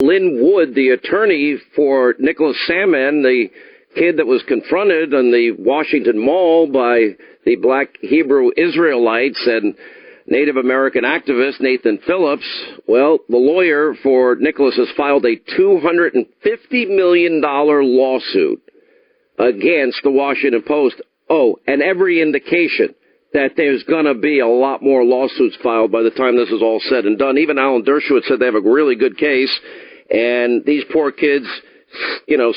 Lynn Wood, the attorney for Nicholas Salmon, the kid that was confronted on the Washington Mall by the black Hebrew Israelites and Native American activist Nathan Phillips, well, the lawyer for Nicholas has filed a $250 million lawsuit against the Washington Post. Oh, and every indication that there's going to be a lot more lawsuits filed by the time this is all said and done. Even Alan Dershowitz said they have a really good case, and these poor kids,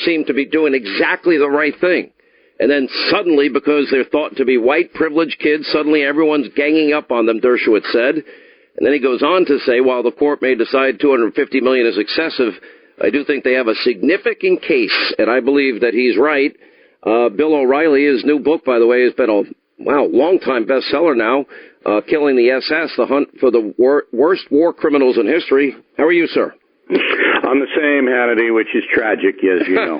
seem to be doing exactly the right thing. And then suddenly, because they're thought to be white, privileged kids, suddenly everyone's ganging up on them, Dershowitz said. And then he goes on to say, while the court may decide $250 million is excessive, I do think they have a significant case, and I believe that he's right. Bill O'Reilly, his new book, by the way, has been a long-time bestseller now, Killing the SS, The Hunt for the Worst War Criminals in History. How are you, sir? I'm the same, Hannity, which is tragic, as you know.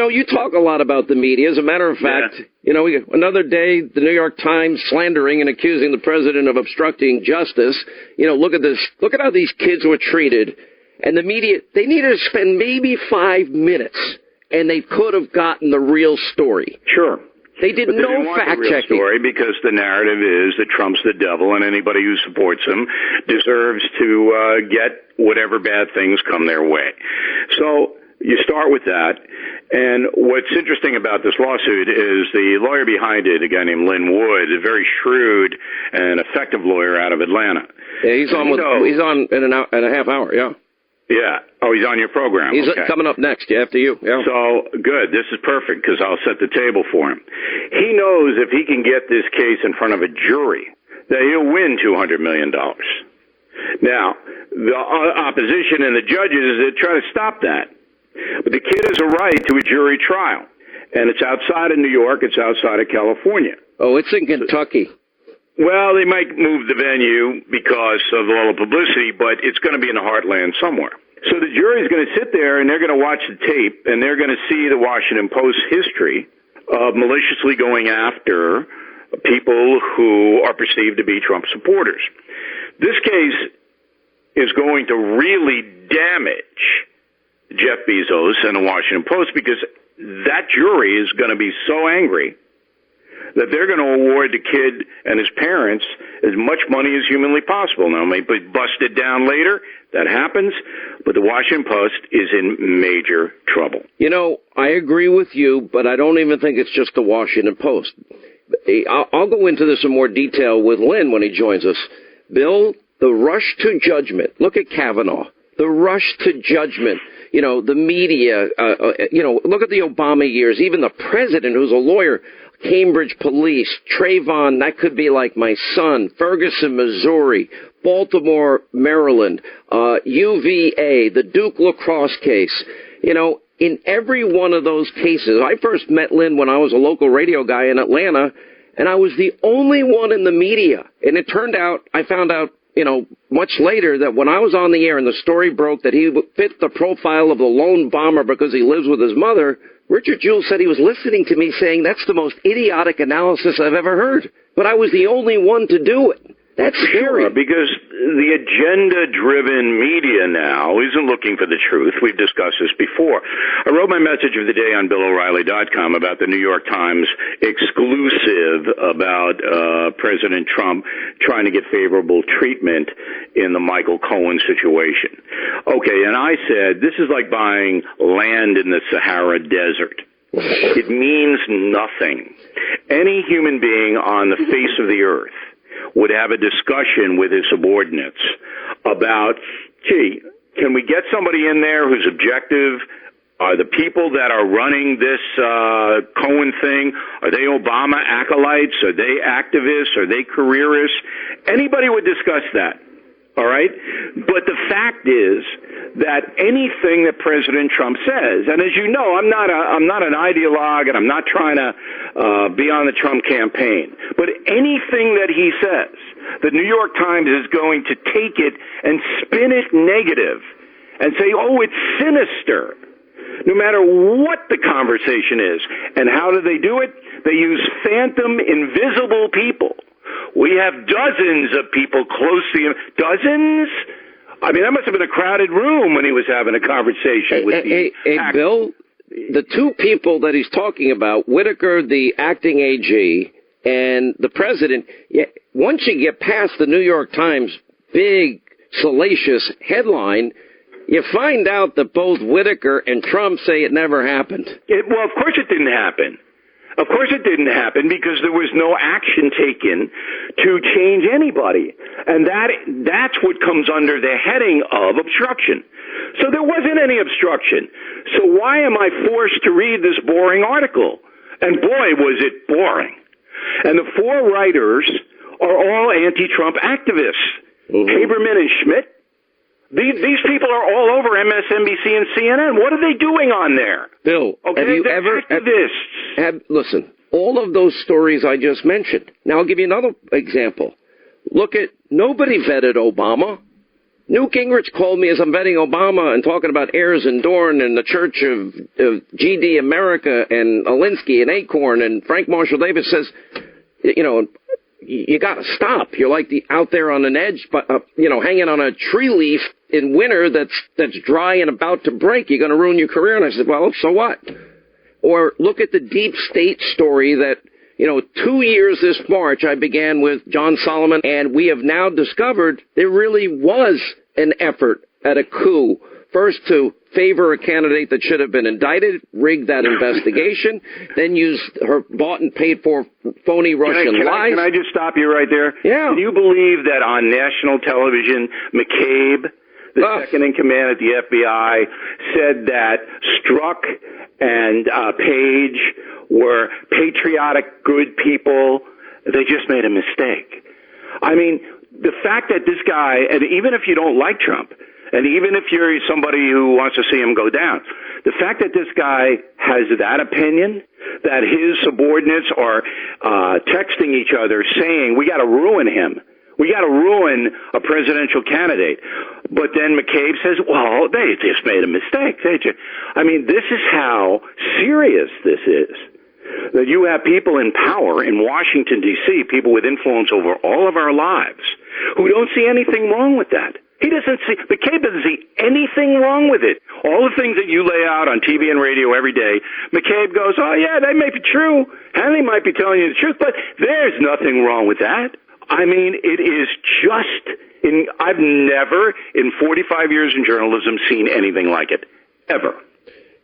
You talk a lot about the media. As a matter of fact, another day, the New York Times slandering and accusing the president of obstructing justice. Look at this. Look at how these kids were treated. And the media, they needed to spend maybe 5 minutes, and they could have gotten the real story. Sure. They did no fact-checking. Story because the narrative is that Trump's the devil, and anybody who supports him deserves to get whatever bad things come their way. So you start with that. And what's interesting about this lawsuit is the lawyer behind it, a guy named Lynn Wood, a very shrewd and effective lawyer out of Atlanta. Yeah, he's on in an hour and a half hour, yeah. Yeah. Oh, he's on your program. He's okay. Coming up next, after you. Yeah. So, good. This is perfect because I'll set the table for him. He knows if he can get this case in front of a jury, that he'll win $200 million. Now, the opposition and the judges try to stop that. But the kid has a right to a jury trial. And it's outside of New York. It's outside of California. Oh, it's in Kentucky. Well, they might move the venue because of all the publicity, but it's going to be in the heartland somewhere. So the jury's going to sit there, and they're going to watch the tape, and they're going to see the Washington Post history of maliciously going after people who are perceived to be Trump supporters. This case is going to really damage Jeff Bezos and the Washington Post because that jury is going to be so angry that they're going to award the kid and his parents as much money as humanly possible. Now, it may be busted down later. That happens. But the Washington Post is in major trouble. I agree with you, but I don't even think it's just the Washington Post. I'll go into this in more detail with Lynn when he joins us. Bill, the rush to judgment. Look at Kavanaugh. The rush to judgment. The media, look at the Obama years. Even the president, who's a lawyer, Cambridge police, Trayvon, that could be like my son, Ferguson, Missouri, Baltimore, Maryland, UVA, the Duke lacrosse case. In every one of those cases, I first met Lynn when I was a local radio guy in Atlanta, and I was the only one in the media. And it turned out, I found out, much later that when I was on the air and the story broke that he fit the profile of the lone bomber because he lives with his mother, Richard Jewell said he was listening to me saying that's the most idiotic analysis I've ever heard. But I was the only one to do it. That's scary. Sure, because the agenda-driven media now isn't looking for the truth. We've discussed this before. I wrote my message of the day on BillO'Reilly.com about the New York Times exclusive about President Trump trying to get favorable treatment in the Michael Cohen situation. Okay, and I said, this is like buying land in the Sahara Desert. It means nothing. Any human being on the face of the earth would have a discussion with his subordinates about, can we get somebody in there who's objective? Are the people that are running this Cohen thing, are they Obama acolytes? Are they activists? Are they careerists? Anybody would discuss that, all right? But the fact is that anything that President Trump says, and as you know, I'm not an ideologue, and I'm not trying to be on the Trump campaign, but anything that he says, the New York Times is going to take it and spin it negative and say, oh, it's sinister, no matter what the conversation is. And how do they do it? They use phantom, invisible people. We have dozens of people close to him, dozens I mean, that must have been a crowded room when he was having a conversation with Bill, the two people that he's talking about, Whitaker, the acting AG, and the president, once you get past the New York Times big, salacious headline, you find out that both Whitaker and Trump say it never happened. Well, of course it didn't happen. Of course it didn't happen because there was no action taken to change anybody. And that's what comes under the heading of obstruction. So there wasn't any obstruction. So why am I forced to read this boring article? And boy, was it boring. And the four writers are all anti-Trump activists. Mm-hmm. Haberman and Schmidt. These people are all over MSNBC and CNN. What are they doing on there? Bill, have you ever... listen, all of those stories I just mentioned. Now, I'll give you another example. Look at... Nobody vetted Obama. Newt Gingrich called me as I'm vetting Obama and talking about Ayers and Dorn and the Church of GD America and Alinsky and Acorn, and Frank Marshall Davis says, you got to stop. You're like out there on an edge, but hanging on a tree leaf in winter that's dry and about to break. You're going to ruin your career. And I said, well, so what? Or look at the deep state story that 2 years this March I began with John Solomon, and we have now discovered there really was an effort at a coup. First to favor a candidate that should have been indicted, rigged that investigation, then used her bought and paid for phony Russian lies. Can I just stop you right there? Yeah. Can you believe that on national television, McCabe, the second in command at the FBI, said that Strzok and Page were patriotic, good people? They just made a mistake. I mean, the fact that this guy, and even if you don't like Trump, and even if you're somebody who wants to see him go down, the fact that this guy has that opinion, that his subordinates are texting each other saying, we got to ruin him. We got to ruin a presidential candidate. But then McCabe says, well, they just made a mistake. I mean, this is how serious this is. That you have people in power in Washington, D.C., people with influence over all of our lives, who don't see anything wrong with that. McCabe doesn't see anything wrong with it. All the things that you lay out on TV and radio every day, McCabe goes, oh, yeah, that may be true. Hannity might be telling you the truth, but there's nothing wrong with that. I mean, it is I've never, in 45 years in journalism, seen anything like it. Ever.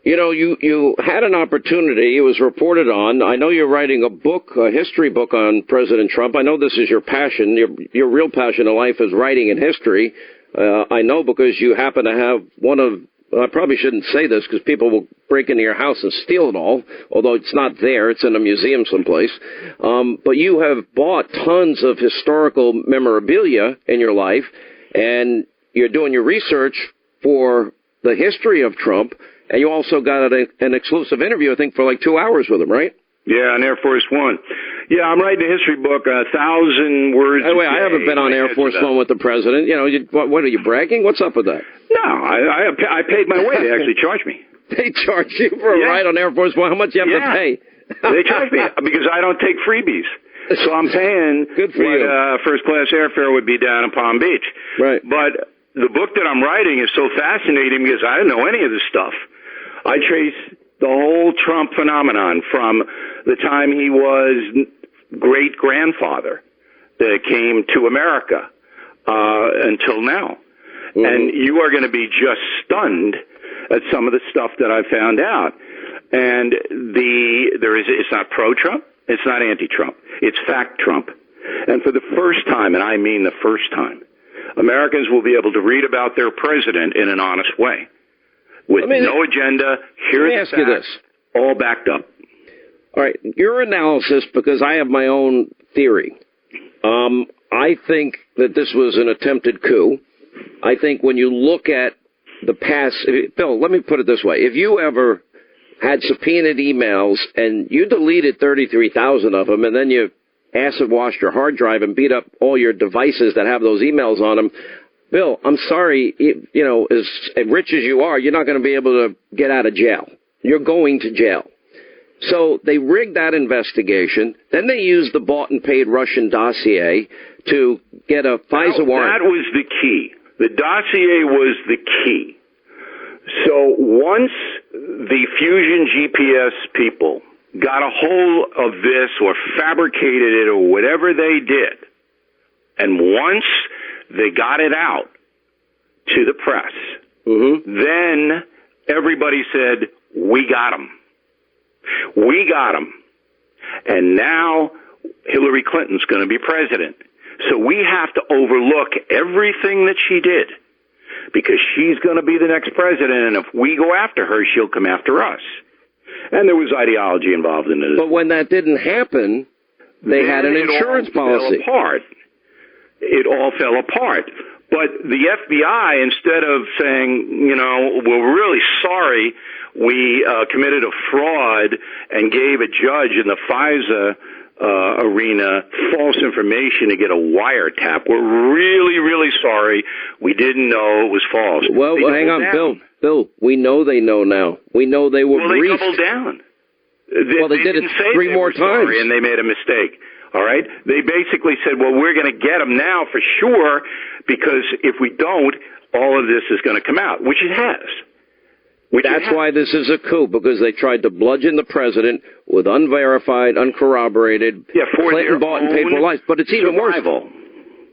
You had an opportunity. It was reported on. I know you're writing a history book on President Trump. I know this is your passion. Your real passion in life is writing and history. I know because you happen to have I probably shouldn't say this because people will break into your house and steal it all, although it's not there. It's in a museum someplace. But you have bought tons of historical memorabilia in your life, and you're doing your research for the history of Trump, and you also got an exclusive interview, I think, for like 2 hours with him, right? Yeah, on Air Force One. Yeah, I'm writing a history book, 1,000 words. By the way, I haven't been on Air Force One with the president. What are you bragging? What's up with that? No, I paid my way. They actually charged me. They charge you for a ride on Air Force One? How much do you have to pay? They charge me because I don't take freebies. So I'm paying Good for you. First-class airfare would be down in Palm Beach. Right. But the book that I'm writing is so fascinating because I didn't know any of this stuff. I trace the whole Trump phenomenon from the time he was great-grandfather that came to America until now. Mm-hmm. And you are going to be just stunned at some of the stuff that I found out. And it's not pro-Trump, it's not anti-Trump, it's fact-Trump. And for the first time, and I mean the first time, Americans will be able to read about their president in an honest way. With no agenda, here's the facts, all backed up. All right, your analysis, because I have my own theory. I think that this was an attempted coup. I think when you look at the past, Bill, let me put it this way. If you ever had subpoenaed emails and you deleted 33,000 of them and then you acid washed your hard drive and beat up all your devices that have those emails on them, Bill, I'm sorry, as rich as you are, you're not going to be able to get out of jail. You're going to jail. So they rigged that investigation. Then they used the bought and paid Russian dossier to get a FISA warrant. That was the key. The dossier was the key. So once the Fusion GPS people got a hold of this or fabricated it or whatever they did, and once they got it out to the press, then everybody said, we got him. We got him. And now Hillary Clinton's going to be president. So we have to overlook everything that she did because she's going to be the next president. And if we go after her, she'll come after us. And there was ideology involved in it. But when that didn't happen, they had an insurance policy. It all fell apart. But the FBI, instead of saying, we're really sorry we committed a fraud and gave a judge in the FISA arena false information to get a wiretap, we're really, really sorry. We didn't know it was false. Well, hang on, Bill, we know they know now. We know they were briefed. They doubled down. They did it 3 more times. And they made a mistake. All right? They basically said, well, we're going to get them now for sure, because if we don't, all of this is going to come out, which it has. That's why this is a coup, because they tried to bludgeon the president with unverified, uncorroborated, Clinton bought and paid for life. But it's even worse.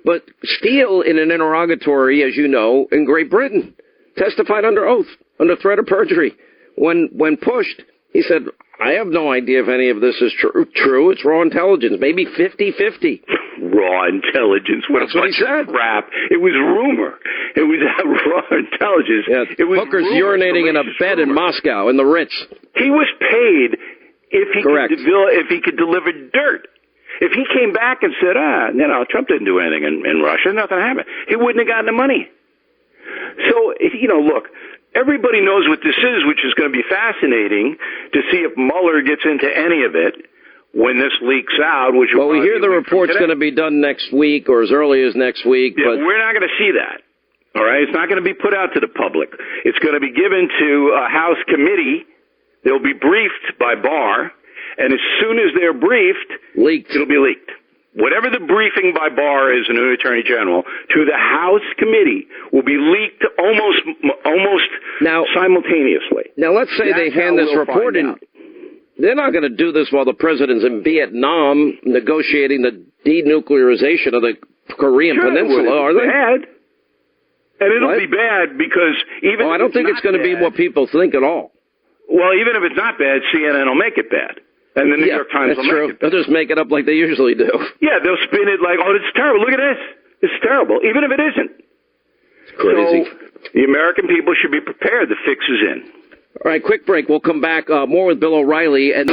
But Steele, in an interrogatory, as you know, in Great Britain, testified under oath, under threat of perjury. When pushed, he said, I have no idea if any of this is true. It's raw intelligence, maybe 50-50. Raw intelligence. That's what he said. Crap. It was rumor. It was raw intelligence. Yeah, it was hookers urinating in a bed in Moscow, in the Ritz. He was paid if he could deliver dirt. If he came back and said, Trump didn't do anything in Russia, nothing happened, he wouldn't have gotten the money. So, look, everybody knows what this is, which is going to be fascinating to see if Mueller gets into any of it when this leaks out. Which we hear the report's going to be done next week or as early as next week. Yeah, but we're not going to see that. All right? It's not going to be put out to the public. It's going to be given to a House committee. They'll be briefed by Barr, and as soon as they're briefed, it'll be leaked. Whatever the briefing by Barr is, the new Attorney General, to the House committee will be leaked almost simultaneously. Now, let's say they hand this report in. They're not going to do this while the president's in Vietnam negotiating the denuclearization of the Korean Peninsula, are they? Bad. And it'll be bad because even I don't think it's going to be what people think at all. Well, even if it's not bad, CNN will make it bad. And the New York Times will make it bad. They'll just make it up like they usually do. Yeah, they'll spin it like, it's terrible. Look at this. It's terrible, even if it isn't. It's crazy. So the American people should be prepared. The fix is in. All right, quick break. We'll come back more with Bill O'Reilly. And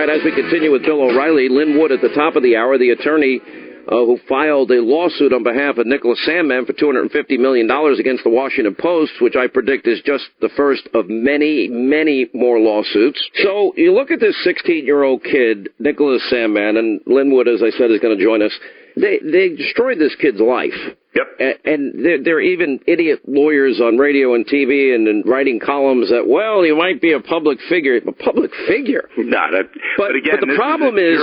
as we continue with Bill O'Reilly, Lynn Wood at the top of the hour, the attorney who filed a lawsuit on behalf of Nicholas Sandmann for $250 million against the Washington Post, which I predict is just the first of many, many more lawsuits. So you look at this 16-year-old kid, Nicholas Sandmann, and Lynn Wood, as I said, is going to join us. They destroyed this kid's life. Yep. And there are even idiot lawyers on radio and TV and writing columns that, he might be a public figure. A public figure? But again, the problem is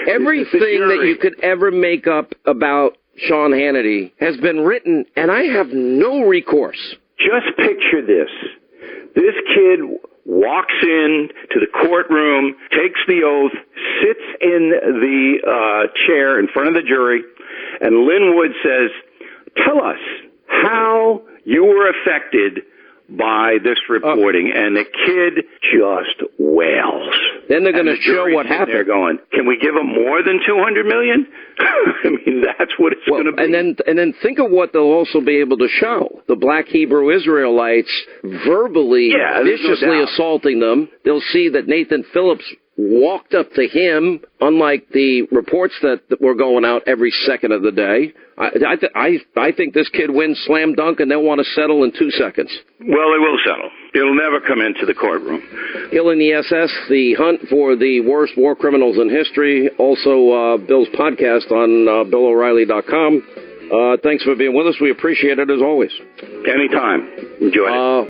everything that you could ever make up about Sean Hannity has been written, and I have no recourse. Just picture this. This kid walks in to the courtroom, takes the oath, sits in the chair in front of the jury, and Lynn Wood says, tell us how you were affected by this reporting. And the kid just wails. Then they're going to show what happened. They're going, can we give them more than $200 million? I mean, that's what it's going to be. And then think of what they'll also be able to show. The black Hebrew Israelites verbally, viciously assaulting them. They'll see that Nathan Phillips walked up to him, unlike the reports that were going out every second of the day. I think this kid wins slam dunk, and they'll want to settle in 2 seconds. Well, they will settle. It'll never come into the courtroom. Killing the SS, the hunt for the worst war criminals in history. Also, Bill's podcast on BillO'Reilly.com. Thanks for being with us. We appreciate it as always. Anytime. Enjoy it.